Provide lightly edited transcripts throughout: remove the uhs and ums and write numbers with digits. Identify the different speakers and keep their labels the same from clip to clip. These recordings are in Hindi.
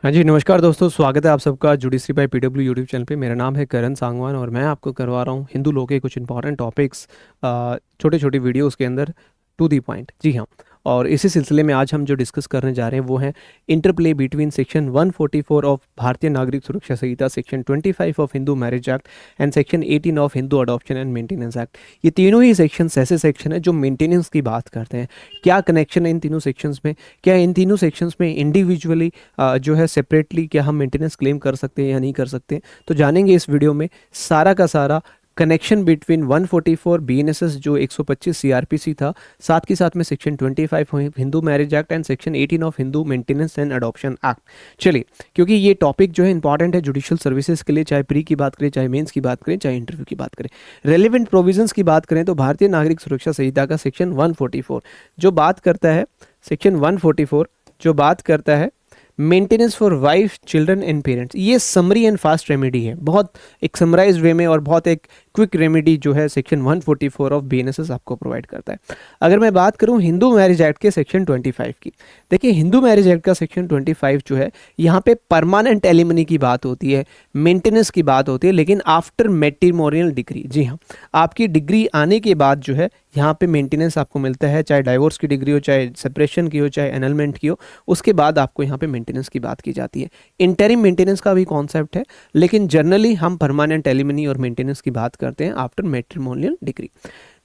Speaker 1: हाँ जी, नमस्कार दोस्तों। स्वागत है आप सबका judiciary by PW YouTube channel पे। मेरा नाम है करण सांगवान और मैं आपको करवा रहा हूँ हिंदू लॉ के कुछ इंपॉर्टेंट टॉपिक्स छोटे छोटे वीडियोस के अंदर, टू दी पॉइंट। जी हाँ। और इसी सिलसिले में आज हम जो डिस्कस करने जा रहे हैं वो है interplay between section 144 of Bharatiya Nagarik Suraksha Sanhita, section 25 of Hindu marriage act and section 18 of Hindu adoption and maintenance act. ये तीनों ही सेक्शन ऐसे सेक्शन है जो मेंटेनेंस की बात करते हैं। क्या कनेक्शन है इन तीनों सेक्शंस में, क्या इन तीनों सेक्शंस में इंडिविजुअली जो है सेपरेटली क्या हम मेंटेनेंस क्लेम कर सकते हैं या नहीं कर सकते, तो जानेंगे इस वीडियो में सारा का सारा कनेक्शन बिटवीन 144 बीएनएसएस जो 125 सीआरपीसी था, साथ के साथ में section 25 Hindu marriage act and section 18 of Hindu maintenance and adoption act. चलिए, क्योंकि ये टॉपिक जो है इंपॉर्टेंट है जुडिशियल सर्विसेज के लिए, चाहे प्री की बात करें, चाहे मेंस की बात करें, चाहे इंटरव्यू की बात करें। रेलिवेंट प्रोविजंस की बात करें तो भारतीय नागरिक सुरक्षा संहिता का सेक्शन 144 जो बात करता है, सेक्शन 144 जो बात करता है maintenance for wife, children and parents. ये समरी एंड फास्ट रेमेडी है, बहुत एक समराइज वे में और बहुत एक क्विक रेमेडी जो है सेक्शन 144 ऑफ बीएनएसएस आपको प्रोवाइड करता है। अगर मैं बात करूं हिंदू मैरिज एक्ट के सेक्शन 25 की, देखिए हिंदू मैरिज एक्ट का सेक्शन 25 जो है, यहाँ पे परमानेंट एलिमनी की बात होती है, मेंटेनेंस की बात होती है, लेकिन आफ्टर मैट्रिमोनियल डिग्री। जी हाँ, आपकी डिग्री आने के बाद जो है यहाँ पे मेंटेनेंस आपको मिलता है, चाहे डाइवोर्स की डिग्री हो, चाहे सेपरेशन की हो, चाहे एनलमेंट की हो, उसके बाद आपको यहाँ पे मेंटेनेंस की बात की जाती है। इंटरिम मेंटेनेंस का भी कॉन्सेप्ट है, लेकिन जनरली हम परमानेंट एलिमनी और मेंटेनेंस की बात करते हैं आफ्टर मैट्रिमोनियल डिग्री।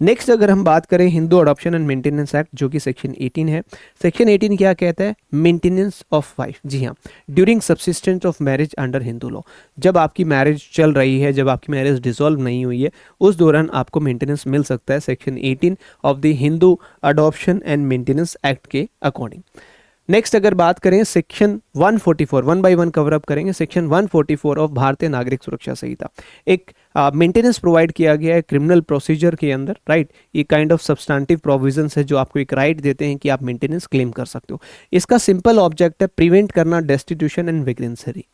Speaker 1: नेक्स्ट अगर हम बात करें Hindu adoption and maintenance act जो कि सेक्शन 18 है, सेक्शन 18 क्या कहता है? Maintenance of wife. जी हाँ, during subsistence of marriage under Hindu law. जब आपकी मैरिज चल रही है, जब आपकी मैरिज डिसॉल्व नहीं हुई है, उस दौरान आपको मेंटेनेंस मिल सकता है section 18 of the Hindu adoption and maintenance act के अकॉर्डिंग। नेक्स्ट अगर बात करें section 144, one by one cover up करेंगे। सेक्शन 144 ऑफ भारतीय नागरिक सुरक्षा संहिता, एक मेंटेनेंस प्रोवाइड किया गया है क्रिमिनल प्रोसीजर के अंदर, राइट। ये काइंड ऑफ सब्सटैंटिव प्रोविजंस है जो आपको एक राइट देते हैं कि आप मेंटेनेंस क्लेम कर सकते हो। इसका सिंपल ऑब्जेक्ट है प्रिवेंट करना डेस्टिट्यूशन एंड वेकेंसी,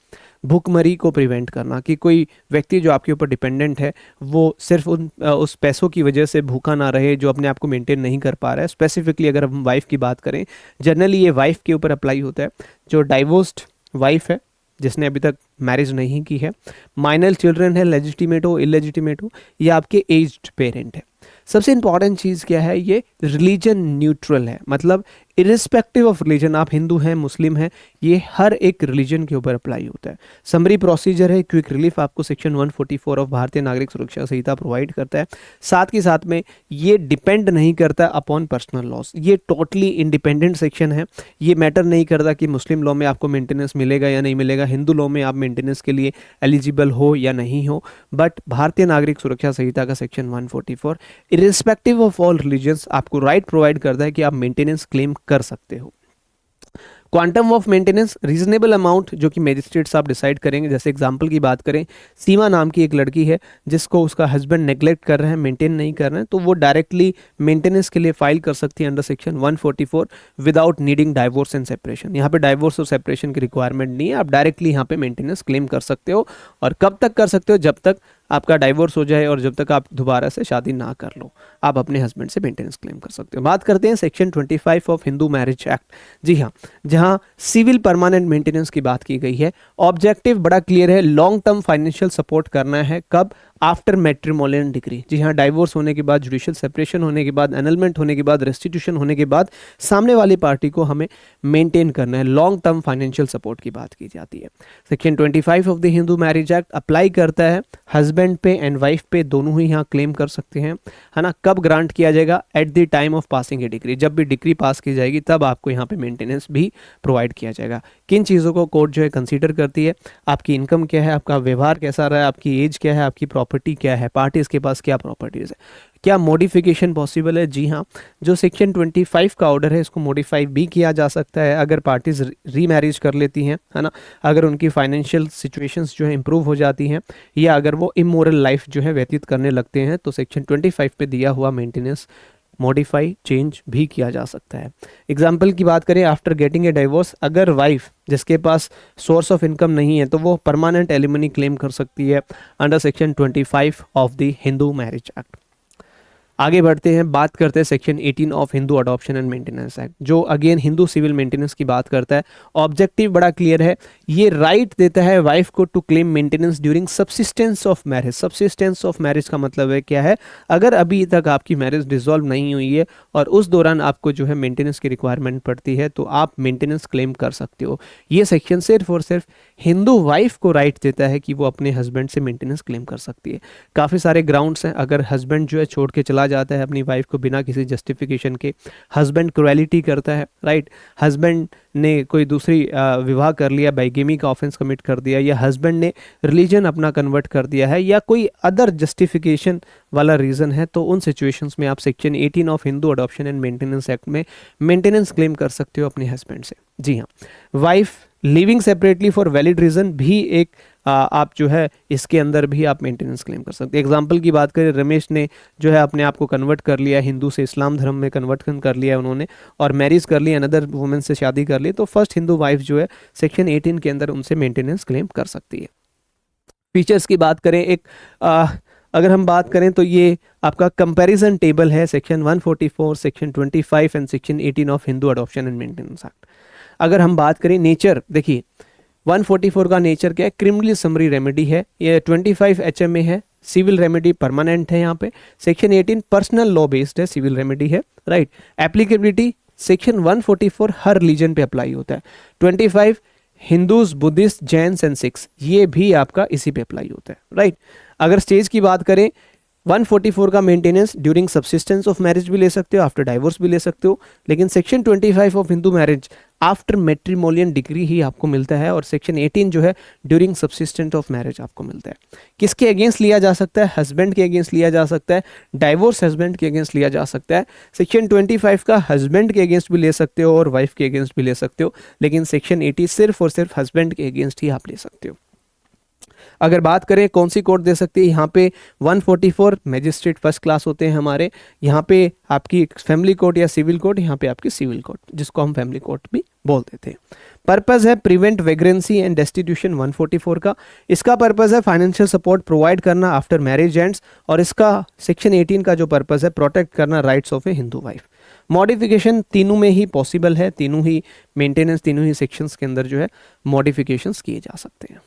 Speaker 1: भूखमरी को प्रिवेंट करना, कि कोई व्यक्ति जो आपके ऊपर डिपेंडेंट है वो सिर्फ उस पैसों की वजह से भूखा ना रहे, जो अपने आप को मेंटेन नहीं कर पा रहा है। स्पेसिफिकली अगर हम वाइफ की बात करें, जनरली ये वाइफ के ऊपर अप्लाई होता है। जो डाइवोर्स्ड वाइफ है, जिसने अभी तक मैरिज नहीं की है, माइनर चिल्ड्रन है, लेजिटिमेट हो इलेजिटिमेट हो, या आपके एज्ड पेरेंट है। सबसे इंपॉर्टेंट चीज़ क्या है? ये रिलीजन न्यूट्रल है, मतलब इरिस्पेक्टिव ऑफ रिलीजन, आप हिंदू हैं, मुस्लिम हैं, ये हर एक रिलीजन के ऊपर अप्लाई होता है। समरी प्रोसीजर है, क्विक रिलीफ आपको section 144 of Bharatiya Nagarik Suraksha Samhita provide करता है। साथ के साथ में ये डिपेंड नहीं करता अपॉन पर्सनल लॉस, ये टोटली इंडिपेंडेंट सेक्शन है। ये मैटर नहीं करता कि मुस्लिम लॉ में आपको मेंटेनेंस मिलेगा या नहीं मिलेगा, हिंदू लॉ में आप मेंटेनेंस के लिए एलिजिबल हो या नहीं हो, बट भारतीय नागरिक सुरक्षा संहिता का section 144 irrespective of all religions आपको राइट प्रोवाइड करता है कि आप मेंटेनेंस क्लेम कर सकते हो। Quantum of maintenance, reasonable amount जो कि मैजिस्ट्रेट साहब डिसाइड करेंगे। जैसे एग्जांपल की बात करें, सीमा नाम की एक लड़की है जिसको उसका हस्बैंड नेग्लेक्ट कर रहे हैं, मेंटेन नहीं कर रहे हैं, तो वो डायरेक्टली मेंटेनेंस के लिए फाइल कर सकती है under section 144 without needing divorce and separation. यहाँ पे डाइवोर्स और सेपरेशन की रिक्वायरमेंट नहीं है, आप डायरेक्टली यहाँ पे मेंटेनेंस क्लेम कर सकते हो। और कब तक कर सकते हो? जब तक आपका डाइवोर्स हो जाए और जब तक आप दोबारा से शादी ना कर लो, आप अपने हस्बैंड से मेंटेनेंस क्लेम कर सकते हो। बात करते हैं section 25 of Hindu marriage act. जी हाँ, जहाँ सिविल परमानेंट मेंटेनेंस की बात की गई है। ऑब्जेक्टिव बड़ा क्लियर है, लॉन्ग टर्म फाइनेंशियल सपोर्ट करना है। कब? After matrimonial degree. जी हाँ, डाइवोर्स होने के बाद, जुडिशियल सेपरेशन होने के बाद, एनलमेंट होने के बाद, रेस्टिट्यूशन होने के बाद सामने वाली पार्टी को हमें मेंटेन करना है। लॉन्ग टर्म फाइनेंशियल सपोर्ट की बात की जाती है। Section 25 of the Hindu marriage act apply करता है हस्बैंड पे एंड वाइफ पे, दोनों ही यहाँ क्लेम कर सकते हैं, है ना। कब ग्रांट किया जाएगा? At the time of passing A degree. जब भी डिग्री पास की जाएगी तब आपको यहाँ पे मेंटेनेंस भी प्रोवाइड किया जाएगा। किन चीज़ों को कोर्ट जो है कंसीडर करती है? आपकी इनकम क्या है, आपका व्यवहार कैसा रहा है, आपकी एज क्या है, आपकी प्रॉपर्टी क्या है, पार्टीज के पास क्या प्रॉपर्टीज है, क्या मॉडिफिकेशन पॉसिबल है। जी हाँ, जो सेक्शन 25 का ऑर्डर है इसको मॉडिफाई भी किया जा सकता है अगर पार्टीज री मैरिज कर लेती हैं, है ना, अगर उनकी फाइनेंशियल सिचुएशंस जो है इंप्रूव हो जाती हैं, या अगर वो इमोरल लाइफ जो है व्यतीत करने लगते हैं, तो सेक्शन 25 पे दिया हुआ मेंटेनेंस मॉडिफाई, चेंज भी किया जा सकता है। एग्जाम्पल की बात करें, आफ्टर गेटिंग ए डाइवोर्स, अगर वाइफ जिसके पास सोर्स ऑफ इनकम नहीं है तो वो परमानेंट एलिमनी क्लेम कर सकती है under section 25 of the Hindu marriage act. आगे बढ़ते हैं, बात करते हैं section 18 of Hindu adoption and maintenance act, जो अगेन हिंदू सिविल मेंटेनेंस की बात करता है। ऑब्जेक्टिव बड़ा क्लियर है, ये राइट देता है वाइफ को to claim maintenance during subsistence of marriage. Subsistence of marriage का मतलब है क्या है, अगर अभी तक आपकी मैरिज डिसॉल्व नहीं हुई है और उस दौरान आपको जो है मेंटेनेंस की रिक्वायरमेंट पड़ती है, तो आप मेंटेनेंस क्लेम कर सकते हो। ये सेक्शन सिर्फ और सिर्फ हिंदू वाइफ को राइट देता है कि वो अपने हस्बैंड से मेंटेनेंस क्लेम कर सकती है। काफ़ी सारे ग्राउंड्स हैं, अगर हस्बैंड जो है छोड़ के चला जाता है अपनी वाइफ को बिना किसी जस्टिफिकेशन के, हस्बैंड क्रुएलिटी करता है, राइट, हस्बैंड ने कोई दूसरी विवाह कर लिया, बाइगेमी का ऑफेंस कमिट कर दिया, या हस्बैंड ने रिलीजन अपना कन्वर्ट कर दिया है, या कोई अदर जस्टिफिकेशन वाला रीज़न है, तो उन सिचुएशंस में आप section 18 of Hindu adoption and maintenance act में मेंटेनेंस क्लेम कर सकते हो अपने हस्बैंड से। जी हाँ, wife living separately for valid reason भी एक आप जो है इसके अंदर भी आप मेंटेनेंस क्लेम कर सकते हैं। एग्जांपल की बात करें, रमेश ने जो है अपने आप को कन्वर्ट कर लिया, हिंदू से इस्लाम धर्म में कन्वर्ट कर लिया उन्होंने, और मैरिज कर ली, अनदर वुमेन से शादी कर ली, तो फर्स्ट हिंदू वाइफ जो है सेक्शन 18 के अंदर उनसे मेंटेनेंस क्लेम कर सकती है। फीचर्स की बात करें, अगर हम बात करें तो ये आपका कंपैरिजन टेबल है, section 144, section 25 and section 18 of Hindu adoption and maintenance act. अगर हम बात करें नेचर, देखिए 144 का नेचर क्या है, क्रिमिनल समरी रेमेडी है, ये 25 HMA है, सिविल रेमेडी परमानेंट है यहाँ पे, सेक्शन 18 पर्सनल लॉ बेस्ड है, सिविल रेमेडी है, राइट। एप्लीकेबिलिटी सेक्शन 144 हर रिलीजन पे अप्लाई होता है, 25 Hindus, Buddhist, Jains and Sikhs, ये भी आपका इसी पे अप्लाई होता है, राइट। अगर स्टेज की बात करें, 144 का maintenance during subsistence of marriage भी ले सकते हो, आफ्टर डाइवोर्स भी ले सकते हो, लेकिन section 25 of Hindu marriage after matrimonial degree ही आपको मिलता है, और सेक्शन 18 जो है ड्यूरिंग सब्सिस्टेंस ऑफ मैरिज आपको मिलता है। किसके अगेंस्ट लिया जा सकता है, हस्बैंड के अगेंस्ट लिया जा सकता है, डाइवोर्स हस्बैंड के अगेंस्ट लिया जा सकता है। सेक्शन 25 का हस्बैंड के अगेंस्ट भी ले सकते हो और वाइफ के अगेंस्ट भी ले सकते हो, लेकिन सेक्शन 80 सिर्फ और सिर्फ हस्बैंड के अगेंस्ट ही आप ले सकते हो। अगर बात करें कौन सी कोर्ट दे सकती है, यहाँ पे 144 मैजिस्ट्रेट फर्स्ट क्लास होते हैं हमारे, यहाँ पे आपकी फैमिली कोर्ट या सिविल कोर्ट, यहाँ पे आपकी सिविल कोर्ट जिसको हम फैमिली कोर्ट भी बोलते थे। पर्पस है प्रिवेंट वेग्रेंसी एंड डेस्टिट्यूशन 144 का, इसका पर्पस है फाइनेंशियल सपोर्ट प्रोवाइड करना आफ्टर मैरिज एंड्स, और इसका सेक्शन 18 का जो पर्पस है प्रोटेक्ट करना rights of A Hindu wife. Modification तीनों में ही पॉसिबल है, तीनों ही मेंटेनेंस, तीनों ही सेक्शंस के अंदर जो है मॉडिफिकेशंस किए जा सकते हैं।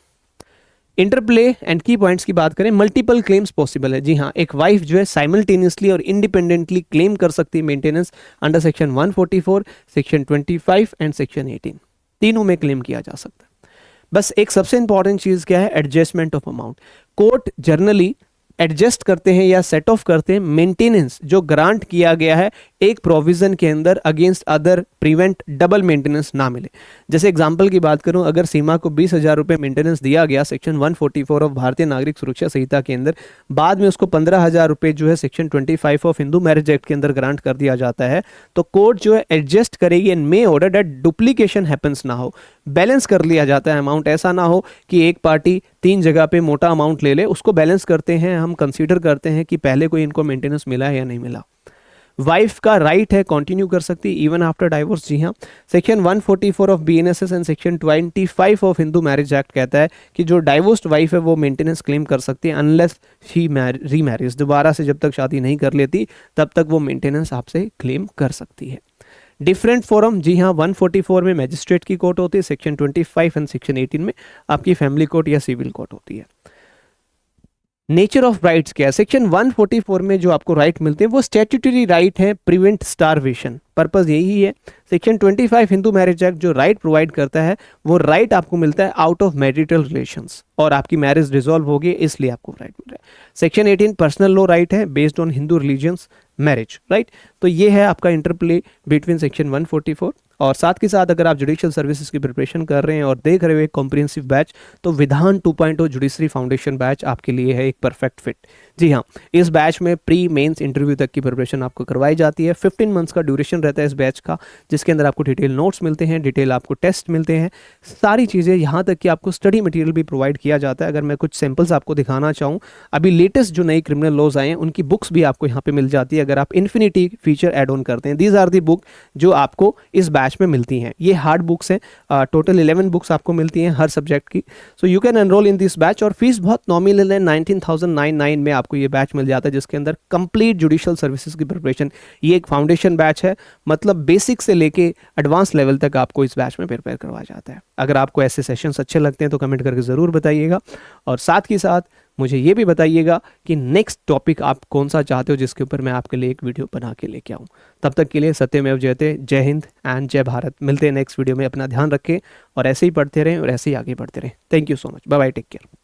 Speaker 1: इंटरप्ले एंड की पॉइंट्स की बात करें, मल्टीपल क्लेम्स पॉसिबल है। जी हाँ, एक वाइफ जो है साइमल्टेनियसली और इंडिपेंडेंटली क्लेम कर सकती है maintenance under section 144, section 25 and section 18, तीनों में क्लेम किया जा सकता है। बस एक सबसे इंपॉर्टेंट चीज क्या है, adjustment of amount. Court generally adjust करते हैं या सेट ऑफ करते हैं मेंटेनेंस जो ग्रांट किया गया है एक प्रोविजन के अंदर against other, prevent double maintenance ना मिले। जैसे एग्जांपल की बात करूं, अगर सीमा को 20,000 रुपये मेंटेनेंस दिया गया सेक्शन 144 ऑफ भारतीय नागरिक सुरक्षा संहिता के अंदर, बाद में उसको 15,000 रुपये जो है section 25 of Hindu marriage act के अंदर ग्रांट कर दिया जाता है, तो कोर्ट जो है एडजस्ट करेगी and may order that duplication happens ना हो, बैलेंस कर लिया जाता है अमाउंट। ऐसा ना हो कि एक पार्टी 3 जगह पे मोटा अमाउंट ले ले, उसको बैलेंस करते हैं, हम कंसीडर करते हैं कि पहले कोई इनको मेंटेनेंस मिला है या नहीं मिला। वाइफ का राइट है कंटिन्यू कर सकती है इवन आफ्टर डाइवोर्स। जी हाँ, section 144 of BNSS and section 25 of Hindu marriage act कहता है कि जो डाइवोर्स्ड वाइफ है वो मेंटेनेंस क्लेम कर सकती है अनलेस शी रीमैरिज, दोबारा से जब तक शादी नहीं कर लेती तब तक वो मेंटेनेंस आपसे क्लेम कर सकती है। डिफरेंट फोरम, जी हाँ, 144 में मैजिस्ट्रेट की कोर्ट होती है, सेक्शन 25 एंड सेक्शन 18 में आपकी फैमिली कोर्ट या सिविल कोर्ट होती है। नेचर ऑफ राइट्स क्या है, सेक्शन 144 में जो आपको राइट मिलते हैं वो स्टैट्यूटरी राइट है, प्रिवेंट स्टारवेशन, पर्पस यही है। सेक्शन 25 हिंदू मैरिज एक्ट जो राइट प्रोवाइड करता है वो राइट आपको मिलता है आउट ऑफ मैरिटल रिलेशंस, और आपकी मैरिज डिसॉल्व हो गई इसलिए आपको राइट मिल रहा है। सेक्शन 18 पर्सनल लॉ राइट है based on Hindu religions marriage, right. तो ये है आपका इंटरप्ले बिटवीन सेक्शन 144, और साथ के साथ अगर आप जुडिशियल सर्विसेज की प्रिपरेशन कर रहे हैं और देख रहे हो एक कॉम्प्रिहेंसिव बैच, तो विधान 2.0 जुडिशरी फाउंडेशन बैच आपके लिए है एक परफेक्ट फिट। जी हाँ, इस बैच में प्री मेंस इंटरव्यू तक की प्रिपरेशन आपको करवाई जाती है। 15 मंथ्स का ड्यूरेशन रहता है इस बैच का, जिसके अंदर आपको डिटेल नोट्स मिलते हैं, डिटेल आपको टेस्ट मिलते हैं, सारी चीज़ें, यहाँ तक कि आपको स्टडी मटेरियल भी प्रोवाइड किया जाता है। अगर मैं कुछ सैम्पल्स आपको दिखाना चाहूँ, अभी लेटेस्ट जो नई क्रिमिनल लॉज आए हैं उनकी बुक्स भी आपको यहाँ पे मिल जाती है अगर आप इन्फिनिटी फीचर एड ऑन करते हैं। दीज आर दी बुक जो आपको इस बैच बैच में मिलती हैं। ये हार्ड बुक्स हैं, टोटल 11 बुक्स आपको मिलती हैं हर सब्जेक्ट की। So you can enrol in this batch, और फीस बहुत नॉमिनल है, 19,099 में आपको ये बैच मिल जाता है, जिसके अंदर कंप्लीट जुडिशियल सर्विसेज की प्रिपरेशन। ये एक फाउंडेशन बैच है, मतलब बेसिक से लेके एडवांस लेवल तक आपको इस बैच में प्रिपेयर करवाया जाता है। अगर आपको ऐसे सेशंस अच्छे लगते हैं तो कमेंट करके ज़रूर बताइएगा, और साथ ही साथ मुझे ये भी बताइएगा कि नेक्स्ट टॉपिक आप कौन सा चाहते हो जिसके ऊपर मैं आपके लिए एक वीडियो बना के लेके आऊँ। तब तक के लिए सत्यमेव जयते, जय हिंद एंड जय भारत। मिलते हैं नेक्स्ट वीडियो में, अपना ध्यान रखें और ऐसे ही पढ़ते रहें और ऐसे ही आगे बढ़ते रहें। Thank you so much, bye bye, take care.